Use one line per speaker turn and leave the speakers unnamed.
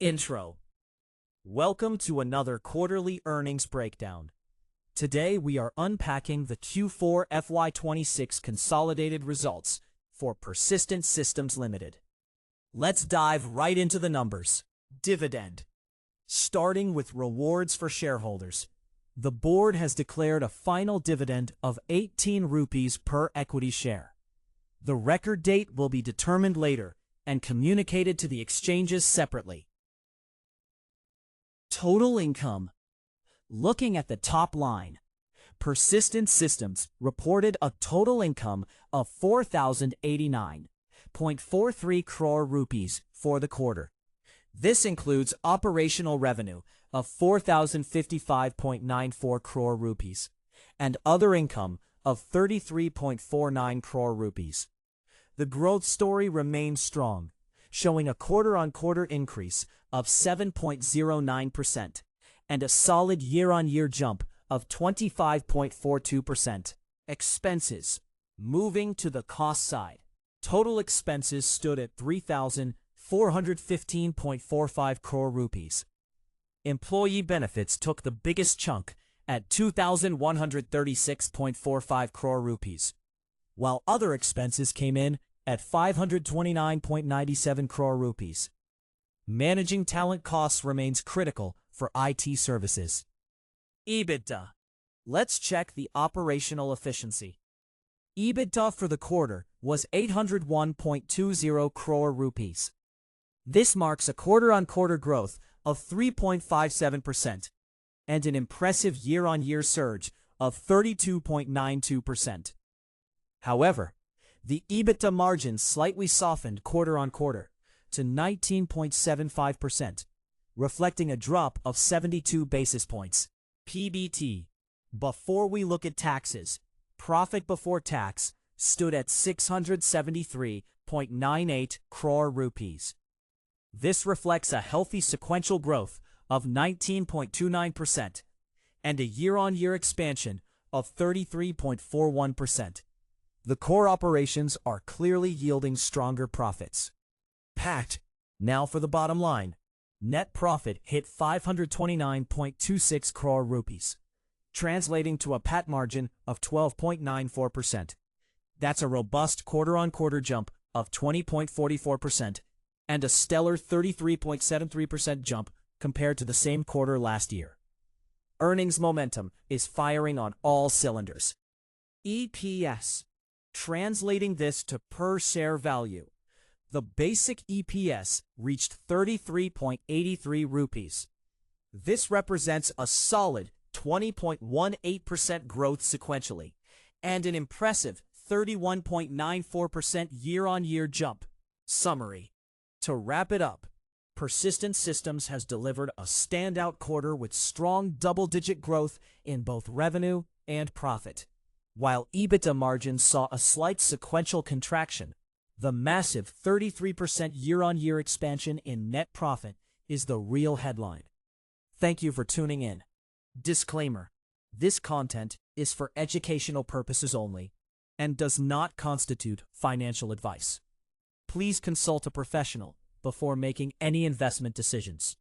Intro. Welcome to another quarterly earnings breakdown. Today we are unpacking the Q4 FY26 consolidated results for Persistent Systems Limited. Let's dive right into the numbers. Dividend. Starting with rewards for shareholders. The board has declared a final dividend of 18 rupees per equity share. The record date will be determined later and communicated to the exchanges separately. Total income. Looking at the top line, Persistent Systems reported a total income of 4,089.43 crore rupees for the quarter. This includes operational revenue of 4,055.94 crore rupees and other income of 33.49 crore rupees. The growth story remains strong, showing a quarter-on-quarter increase of 7.09% and a solid year-on-year jump of 25.42%. Expenses. Moving to the cost side, total expenses stood at 3,415.45 crore rupees. Employee benefits took the biggest chunk at 2,136.45 crore rupees, while other expenses came in at 529.97 crore rupees. Managing talent costs remains critical for IT services. EBITDA. Let's check the operational efficiency. EBITDA for the quarter was 801.20 crore rupees. This marks a quarter-on-quarter growth of 3.57% and an impressive year-on-year surge of 32.92%. However, the EBITDA margin slightly softened quarter-on-quarter to 19.75%, reflecting a drop of 72 basis points. PBT. Before we look at taxes, profit before tax stood at 673.98 crore rupees. This reflects a healthy sequential growth of 19.29% and a year-on-year expansion of 33.41%. The core operations are clearly yielding stronger profits. PAT. Now for the bottom line. Net profit hit 529.26 crore rupees, translating to a PAT margin of 12.94%. That's a robust quarter-on-quarter jump of 20.44% and a stellar 33.73% jump compared to the same quarter last year. Earnings momentum is firing on all cylinders. EPS. Translating this to per-share value, the basic EPS reached 33.83 rupees. This represents a solid 20.18% growth sequentially and an impressive 31.94% year-on-year jump. Summary. To wrap it up, Persistent Systems has delivered a standout quarter with strong double-digit growth in both revenue and profit. While EBITDA margins saw a slight sequential contraction, the massive 33% year-on-year expansion in net profit is the real headline. Thank you for tuning in. Disclaimer: this content is for educational purposes only and does not constitute financial advice. Please consult a professional before making any investment decisions.